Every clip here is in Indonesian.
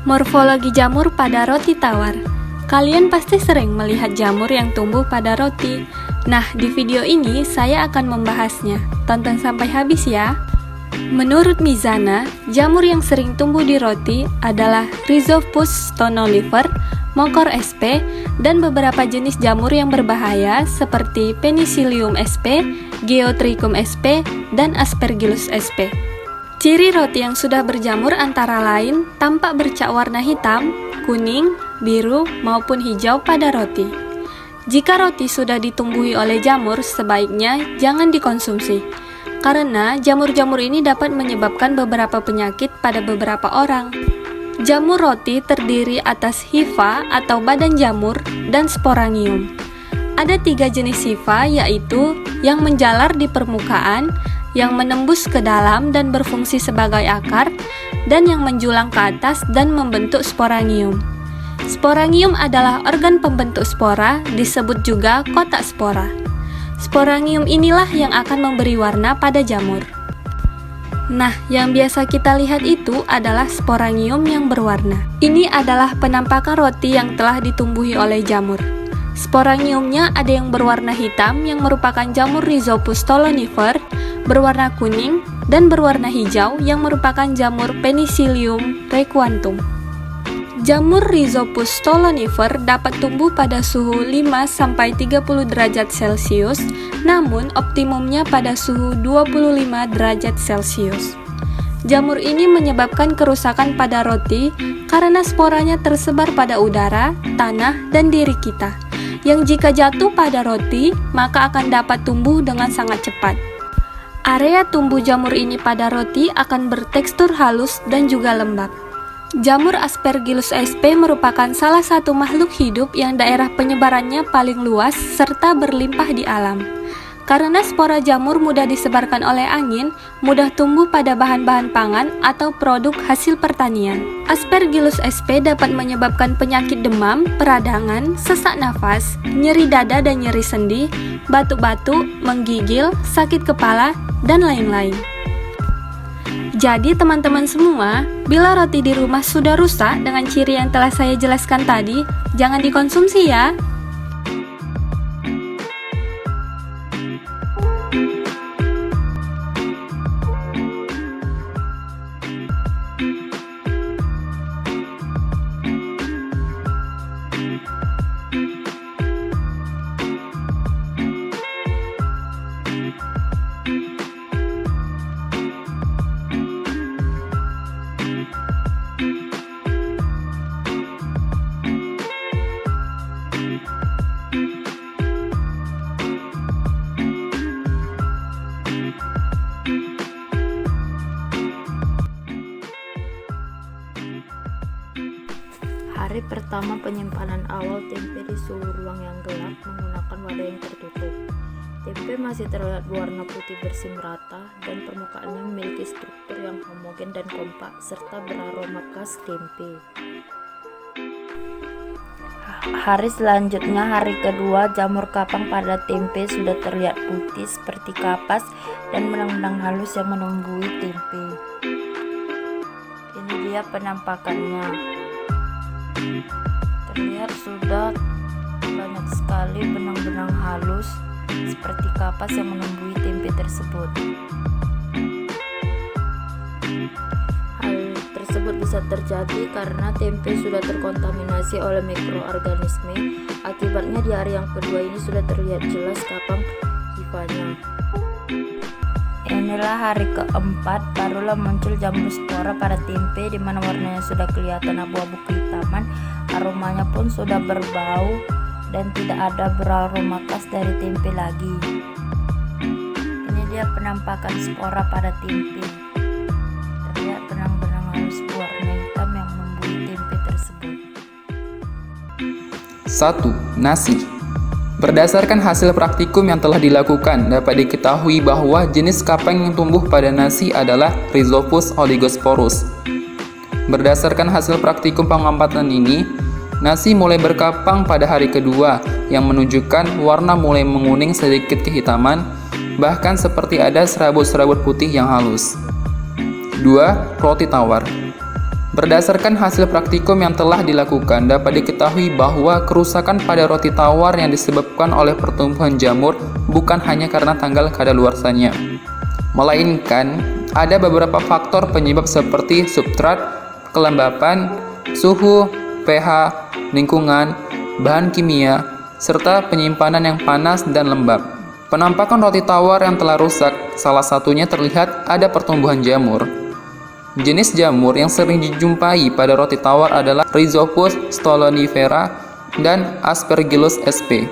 Morfologi jamur pada roti tawar. Kalian pasti sering melihat jamur yang tumbuh pada roti. Nah, di video ini saya akan membahasnya. Tonton sampai habis ya. Menurut Mizana, jamur yang sering tumbuh di roti adalah Rhizopus stolonifer, Mokor sp, dan beberapa jenis jamur yang berbahaya seperti Penicillium sp, Geotrichum sp, dan Aspergillus sp. Ciri roti yang sudah berjamur antara lain tampak bercak warna hitam, kuning, biru, maupun hijau pada roti. Jika roti sudah ditumbuhi oleh jamur, sebaiknya jangan dikonsumsi, karena jamur-jamur ini dapat menyebabkan beberapa penyakit pada beberapa orang. Jamur roti terdiri atas hifa atau badan jamur dan sporangium. Ada 3 jenis hifa, yaitu yang menjalar di permukaan, yang menembus ke dalam dan berfungsi sebagai akar, dan yang menjulang ke atas dan membentuk sporangium. Sporangium adalah organ pembentuk spora, disebut juga kotak spora. Sporangium inilah yang akan memberi warna pada jamur. Nah, yang biasa kita lihat itu adalah sporangium yang berwarna. Ini adalah penampakan roti yang telah ditumbuhi oleh jamur. Sporangiumnya ada yang berwarna hitam yang merupakan jamur Rhizopus stolonifer, berwarna kuning, dan berwarna hijau yang merupakan jamur Penicillium recuantum. Jamur Rhizopus stolonifer dapat tumbuh pada suhu 5-30 derajat Celcius, namun optimumnya pada suhu 25 derajat Celcius. Jamur ini menyebabkan kerusakan pada roti karena sporanya tersebar pada udara, tanah, dan diri kita, yang jika jatuh pada roti, maka akan dapat tumbuh dengan sangat cepat. Area tumbuh jamur ini pada roti akan bertekstur halus dan juga lembab. Jamur Aspergillus sp merupakan salah satu makhluk hidup yang daerah penyebarannya paling luas serta berlimpah di alam. Karena spora jamur mudah disebarkan oleh angin, mudah tumbuh pada bahan-bahan pangan atau produk hasil pertanian. Aspergillus sp dapat menyebabkan penyakit demam, peradangan, sesak nafas, nyeri dada dan nyeri sendi, batuk-batuk, menggigil, sakit kepala, dan lain-lain. Jadi teman-teman semua, bila roti di rumah sudah rusak dengan ciri yang telah saya jelaskan tadi, jangan dikonsumsi ya. Hari pertama penyimpanan awal tempe di suhu ruang yang gelap menggunakan wadah yang tertutup. Tempe masih terlihat berwarna putih bersih merata dan permukaannya memiliki struktur yang homogen dan kompak serta beraroma khas tempe. Hari selanjutnya, hari kedua, jamur kapang pada tempe sudah terlihat putih seperti kapas dan benang-benang halus yang menumbuhi tempe. Ini dia penampakannya. Terlihat sudah banyak sekali benang-benang halus seperti kapas yang menumbuhi tempe tersebut. Hal tersebut bisa terjadi karena tempe sudah terkontaminasi oleh mikroorganisme. Akibatnya di hari yang kedua ini sudah terlihat jelas kapang hifanya. Inilah hari keempat, barulah muncul jamur spora pada tempe di mana warnanya sudah kelihatan abu-abu kehitaman, aromanya pun sudah berbau dan tidak ada beraroma khas dari tempe lagi. Ini dia penampakan spora pada tempe. Terlihat benang-benang halus warna hitam yang membuih tempe tersebut. 1. Nasi. Berdasarkan hasil praktikum yang telah dilakukan, dapat diketahui bahwa jenis kapang yang tumbuh pada nasi adalah Rhizopus oligosporus. Berdasarkan hasil praktikum pengamatan ini, nasi mulai berkapang pada hari kedua yang menunjukkan warna mulai menguning sedikit kehitaman, bahkan seperti ada serabut-serabut putih yang halus. 2. Roti tawar. Berdasarkan hasil praktikum yang telah dilakukan, dapat diketahui bahwa kerusakan pada roti tawar yang disebabkan oleh pertumbuhan jamur bukan hanya karena tanggal kadaluarsanya, melainkan ada beberapa faktor penyebab seperti substrat, kelembapan, suhu, pH, lingkungan, bahan kimia, serta penyimpanan yang panas dan lembab. Penampakan roti tawar yang telah rusak, salah satunya terlihat ada pertumbuhan jamur. Jenis jamur yang sering dijumpai pada roti tawar adalah Rhizopus stolonifera dan Aspergillus sp.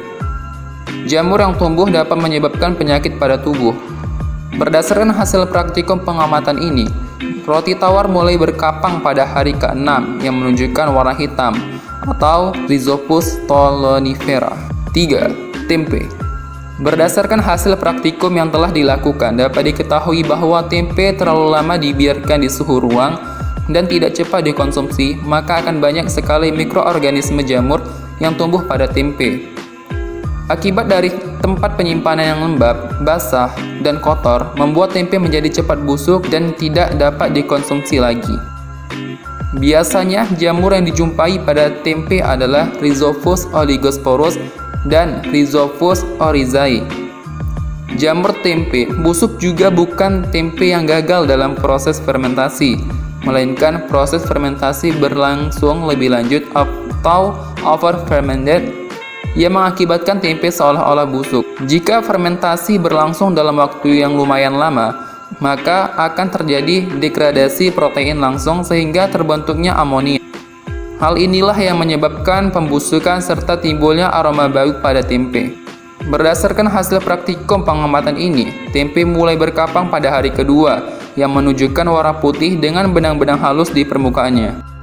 Jamur yang tumbuh dapat menyebabkan penyakit pada tubuh. Berdasarkan hasil praktikum pengamatan ini, roti tawar mulai berkapang pada hari ke-6 yang menunjukkan warna hitam atau Rhizopus stolonifera. 3. Tempe. Berdasarkan hasil praktikum yang telah dilakukan, dapat diketahui bahwa tempe terlalu lama dibiarkan di suhu ruang dan tidak cepat dikonsumsi, maka akan banyak sekali mikroorganisme jamur yang tumbuh pada tempe. Akibat dari tempat penyimpanan yang lembab, basah, dan kotor, membuat tempe menjadi cepat busuk dan tidak dapat dikonsumsi lagi. Biasanya, jamur yang dijumpai pada tempe adalah Rhizopus oligosporus dan Rhizopus oryzae. Jamur tempe busuk juga bukan tempe yang gagal dalam proses fermentasi, melainkan proses fermentasi berlangsung lebih lanjut atau over-fermented yang mengakibatkan tempe seolah-olah busuk. Jika fermentasi berlangsung dalam waktu yang lumayan lama, maka akan terjadi degradasi protein langsung sehingga terbentuknya amonia. Hal inilah yang menyebabkan pembusukan serta timbulnya aroma bau pada tempe. Berdasarkan hasil praktikum pengamatan ini, tempe mulai berkapang pada hari kedua yang menunjukkan warna putih dengan benang-benang halus di permukaannya.